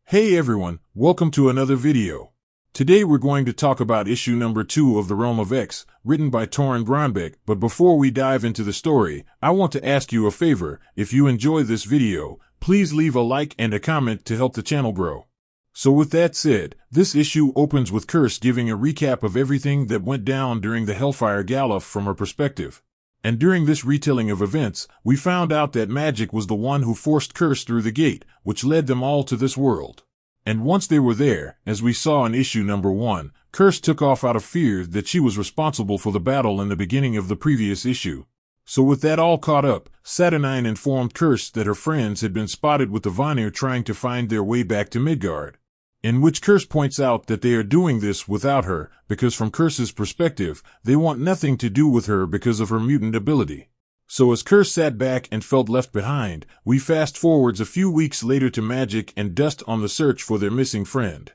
Hey everyone, welcome to another video. Today we're going to talk about issue number 2 of The Realm of X, written by Torren Brandbeck, but before we dive into the story, I want to ask you a favor. If you enjoy this video, please leave a like and a comment to help the channel grow. So with that said, this issue opens with Curse giving a recap of everything that went down during the Hellfire Gala from her perspective. And during this retelling of events, we found out that Magik was the one who forced Curse through the gate, which led them all to this world. And once they were there, as we saw in issue number 1, Curse took off out of fear that she was responsible for the battle in the beginning of the previous issue. So with that all caught up, Saturnine informed Curse that her friends had been spotted with the Vanir trying to find their way back to Midgard. In which Curse points out that they are doing this without her, because from Curse's perspective, they want nothing to do with her because of her mutant ability. So as Curse sat back and felt left behind, we fast forwards a few weeks later to Magik and Dust on the search for their missing friend.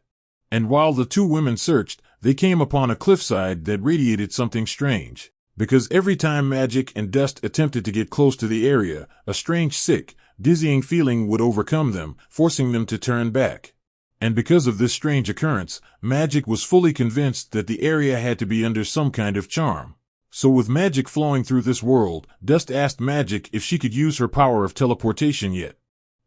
And while the two women searched, they came upon a cliffside that radiated something strange. Because every time Magik and Dust attempted to get close to the area, a strange sick, dizzying feeling would overcome them, forcing them to turn back. And because of this strange occurrence, Magik was fully convinced that the area had to be under some kind of charm. So with magic flowing through this world, Dust asked Magik if she could use her power of teleportation yet.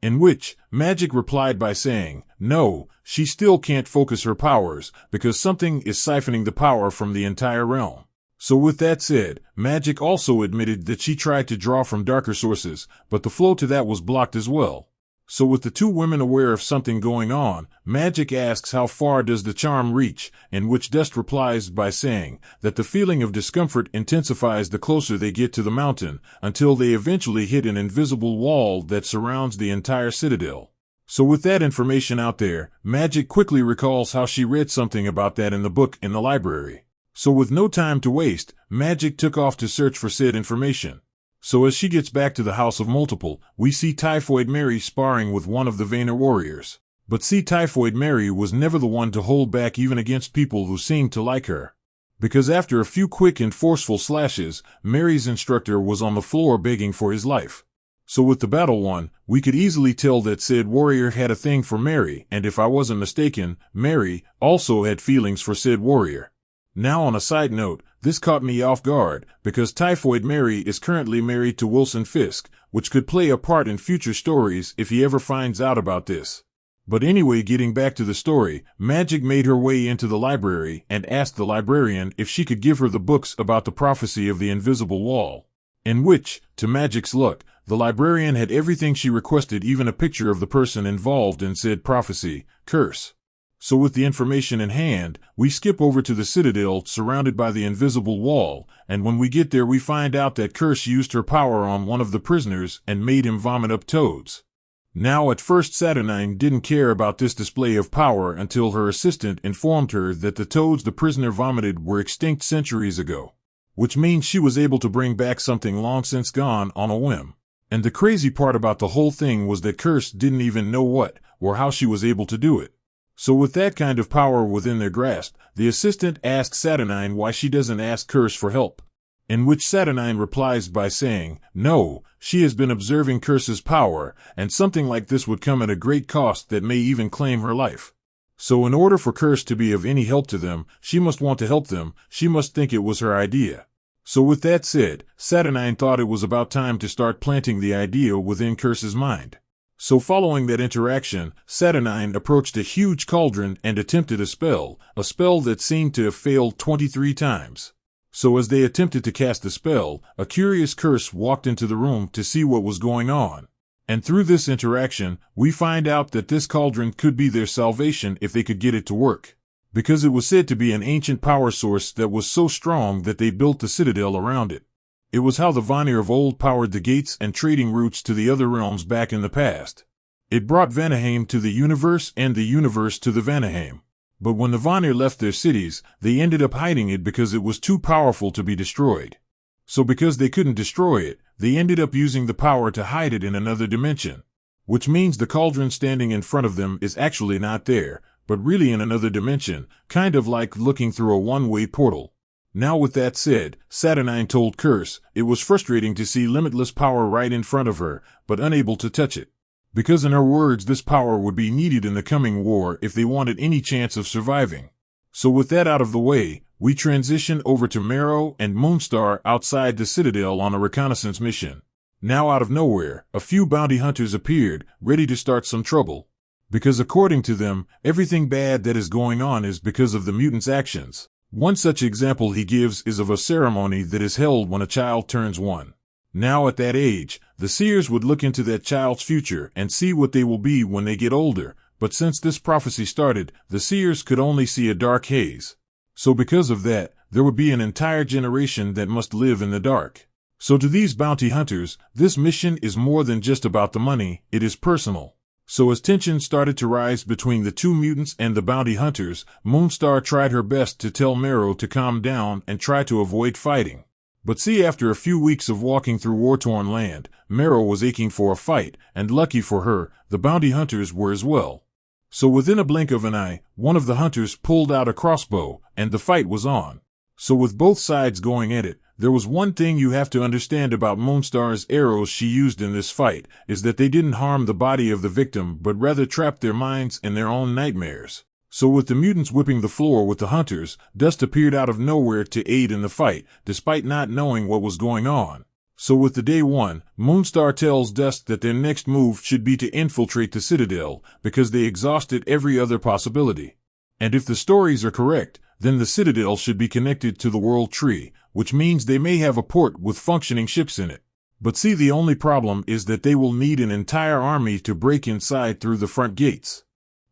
In which, Magik replied by saying, no, she still can't focus her powers, because something is siphoning the power from the entire realm. So with that said, Magik also admitted that she tried to draw from darker sources, but the flow to that was blocked as well. So with the two women aware of something going on, Magik asks how far does the charm reach, in which Dust replies by saying that the feeling of discomfort intensifies the closer they get to the mountain, until they eventually hit an invisible wall that surrounds the entire citadel. So with that information out there, Magik quickly recalls how she read something about that in the book in the library. So with no time to waste, Magik took off to search for said information. So as she gets back to the House of Multiple, we see Typhoid Mary sparring with one of the Vanir warriors. But see, Typhoid Mary was never the one to hold back even against people who seemed to like her. Because after a few quick and forceful slashes, Mary's instructor was on the floor begging for his life. So with the battle won, we could easily tell that said warrior had a thing for Mary, and if I wasn't mistaken, Mary also had feelings for said warrior. Now on a side note, this caught me off guard, because Typhoid Mary is currently married to Wilson Fisk, which could play a part in future stories if he ever finds out about this. But anyway, getting back to the story, Magik made her way into the library and asked the librarian if she could give her the books about the prophecy of the invisible wall. In which, to Magik's luck, the librarian had everything she requested, even a picture of the person involved in said prophecy, Curse. So with the information in hand, we skip over to the citadel surrounded by the invisible wall, and when we get there we find out that Curse used her power on one of the prisoners and made him vomit up toads. Now at first Saturnine didn't care about this display of power until her assistant informed her that the toads the prisoner vomited were extinct centuries ago. Which means she was able to bring back something long since gone on a whim. And the crazy part about the whole thing was that Curse didn't even know what or how she was able to do it. So with that kind of power within their grasp, the assistant asks Saturnine why she doesn't ask Curse for help. In which Saturnine replies by saying, no, she has been observing Curse's power, and something like this would come at a great cost that may even claim her life. So in order for Curse to be of any help to them, she must want to help them, she must think it was her idea. So with that said, Saturnine thought it was about time to start planting the idea within Curse's mind. So following that interaction, Saturnine approached a huge cauldron and attempted a spell that seemed to have failed 23 times. So as they attempted to cast the spell, a curious Curse walked into the room to see what was going on. And through this interaction, we find out that this cauldron could be their salvation if they could get it to work. Because it was said to be an ancient power source that was so strong that they built the citadel around it. It was how the Vanir of old powered the gates and trading routes to the other realms back in the past. It brought Vanaheim to the universe and the universe to the Vanaheim. But when the Vanir left their cities, they ended up hiding it because it was too powerful to be destroyed. So because they couldn't destroy it, they ended up using the power to hide it in another dimension. Which means the cauldron standing in front of them is actually not there, but really in another dimension, kind of like looking through a one-way portal. Now with that said, Saturnine told Curse it was frustrating to see limitless power right in front of her, but unable to touch it. because in her words this power would be needed in the coming war if they wanted any chance of surviving. So with that out of the way, we transition over to Marrow and Moonstar outside the Citadel on a reconnaissance mission. Now out of nowhere, a few bounty hunters appeared, ready to start some trouble. Because according to them, everything bad that is going on is because of the mutants' actions. One such example he gives is of a ceremony that is held when a child turns 1. Now at that age, the seers would look into that child's future and see what they will be when they get older, but since this prophecy started, the seers could only see a dark haze. So because of that, there would be an entire generation that must live in the dark. So to these bounty hunters, this mission is more than just about the money, it is personal. So as tension started to rise between the two mutants and the bounty hunters, Moonstar tried her best to tell Marrow to calm down and try to avoid fighting. But see, after a few weeks of walking through war-torn land, Marrow was aching for a fight, and lucky for her, the bounty hunters were as well. So within a blink of an eye, one of the hunters pulled out a crossbow, and the fight was on. So with both sides going at it, there was one thing you have to understand about Moonstar's arrows she used in this fight, is that they didn't harm the body of the victim but rather trapped their minds in their own nightmares. So with the mutants whipping the floor with the hunters, Dust appeared out of nowhere to aid in the fight, despite not knowing what was going on. So with the day 1, Moonstar tells Dust that their next move should be to infiltrate the Citadel, because they exhausted every other possibility. And if the stories are correct, then the Citadel should be connected to the World Tree, which means they may have a port with functioning ships in it. But see, the only problem is that they will need an entire army to break inside through the front gates.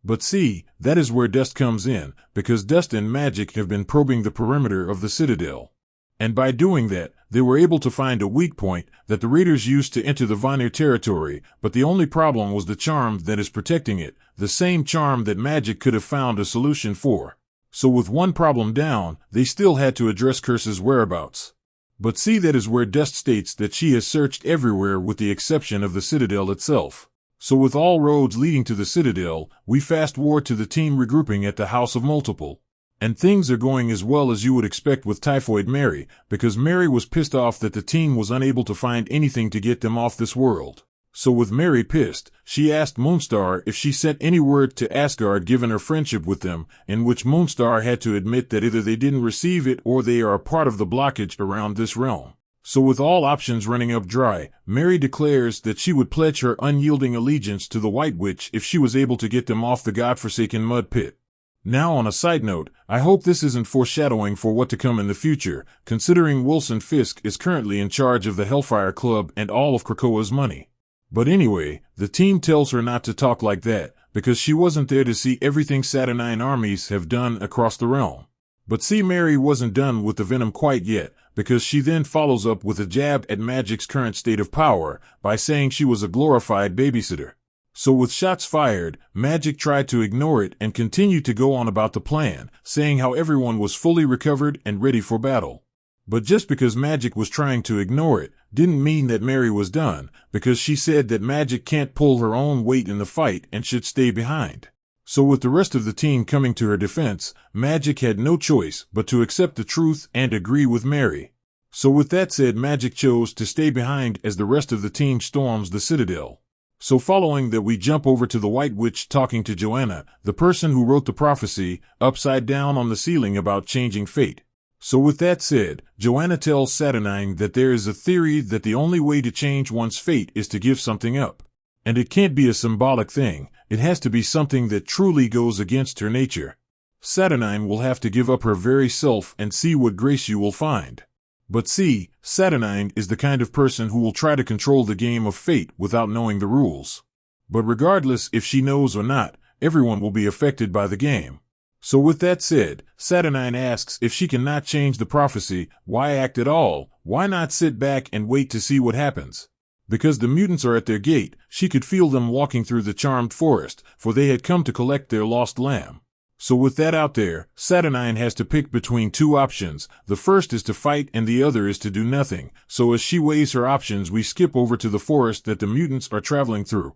But see, that is where Dust comes in, because Dust and Magik have been probing the perimeter of the Citadel. And by doing that, they were able to find a weak point that the raiders used to enter the Vanaheim territory, but the only problem was the charm that is protecting it, the same charm that Magik could have found a solution for. So with one problem down, they still had to address Curse's whereabouts. But see, that is where Dust states that she has searched everywhere with the exception of the Citadel itself. So with all roads leading to the Citadel, we fast forward to the team regrouping at the House of Multiple. And things are going as well as you would expect with Typhoid Mary, because Mary was pissed off that the team was unable to find anything to get them off this world. So with Mary pissed, she asked Moonstar if she sent any word to Asgard given her friendship with them, in which Moonstar had to admit that either they didn't receive it or they are a part of the blockage around this realm. So with all options running up dry, Mary declares that she would pledge her unyielding allegiance to the White Witch if she was able to get them off the godforsaken mud pit. Now on a side note, I hope this isn't foreshadowing for what to come in the future, considering Wilson Fisk is currently in charge of the Hellfire Club and all of Krakoa's money. But anyway, the team tells her not to talk like that, because she wasn't there to see everything Saturnine armies have done across the realm. But see, Mary wasn't done with the venom quite yet, because she then follows up with a jab at Magik's current state of power by saying she was a glorified babysitter. So with shots fired, Magik tried to ignore it and continued to go on about the plan, saying how everyone was fully recovered and ready for battle. But just because Magik was trying to ignore it, didn't mean that Mary was done, because she said that Magik can't pull her own weight in the fight and should stay behind. So with the rest of the team coming to her defense, Magik had no choice but to accept the truth and agree with Mary. So with that said, Magik chose to stay behind as the rest of the team storms the Citadel. So following that, we jump over to the White Witch talking to Joanna, the person who wrote the prophecy, upside down on the ceiling about changing fate. So with that said, Joanna tells Saturnine that there is a theory that the only way to change one's fate is to give something up. And it can't be a symbolic thing, it has to be something that truly goes against her nature. Saturnine will have to give up her very self and see what grace you will find. But see, Saturnine is the kind of person who will try to control the game of fate without knowing the rules. But regardless if she knows or not, everyone will be affected by the game. So with that said, Saturnine asks if she cannot change the prophecy, why act at all, why not sit back and wait to see what happens? Because the mutants are at their gate, she could feel them walking through the charmed forest, for they had come to collect their lost lamb. So with that out there, Saturnine has to pick between two options. The first is to fight and the other is to do nothing. So as she weighs her options, we skip over to the forest that the mutants are traveling through.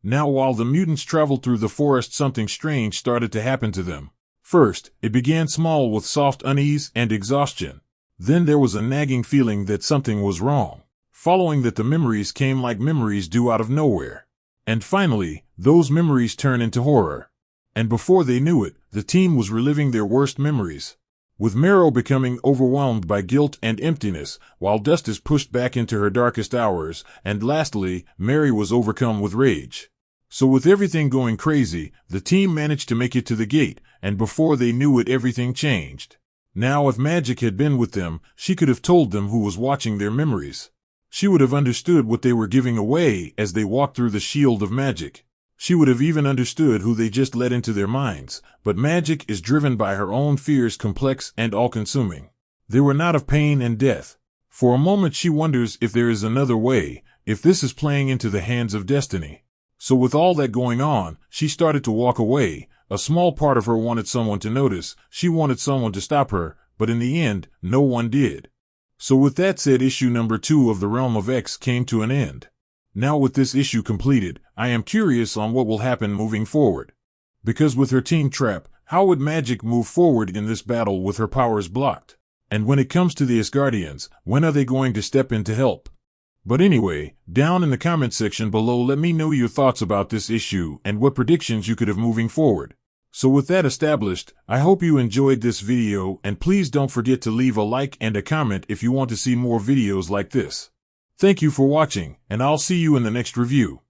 Now while the mutants traveled through the forest, something strange started to happen to them. First, it began small with soft unease and exhaustion. Then there was a nagging feeling that something was wrong. Following that, the memories came like memories do out of nowhere. And finally, those memories turn into horror. And before they knew it, the team was reliving their worst memories, with Meryl becoming overwhelmed by guilt and emptiness, while Dust is pushed back into her darkest hours, and lastly, Mary was overcome with rage. So with everything going crazy, the team managed to make it to the gate, and before they knew it, everything changed. Now if Magik had been with them, she could have told them who was watching their memories. She would have understood what they were giving away as they walked through the shield of Magik. She would have even understood who they just let into their minds, but Magik is driven by her own fears, complex and all-consuming. They were not of pain and death. For a moment she wonders if there is another way, if this is playing into the hands of destiny. So with all that going on, she started to walk away. A small part of her wanted someone to notice, she wanted someone to stop her, but in the end, no one did. So with that said, issue number 2 of the Realm of X came to an end. Now with this issue completed, I am curious on what will happen moving forward. Because with her team trapped, how would Magik move forward in this battle with her powers blocked? And when it comes to the Asgardians, when are they going to step in to help? But anyway, down in the comment section below let me know your thoughts about this issue and what predictions you could have moving forward. So with that established, I hope you enjoyed this video, and please don't forget to leave a like and a comment if you want to see more videos like this. Thank you for watching, and I'll see you in the next review.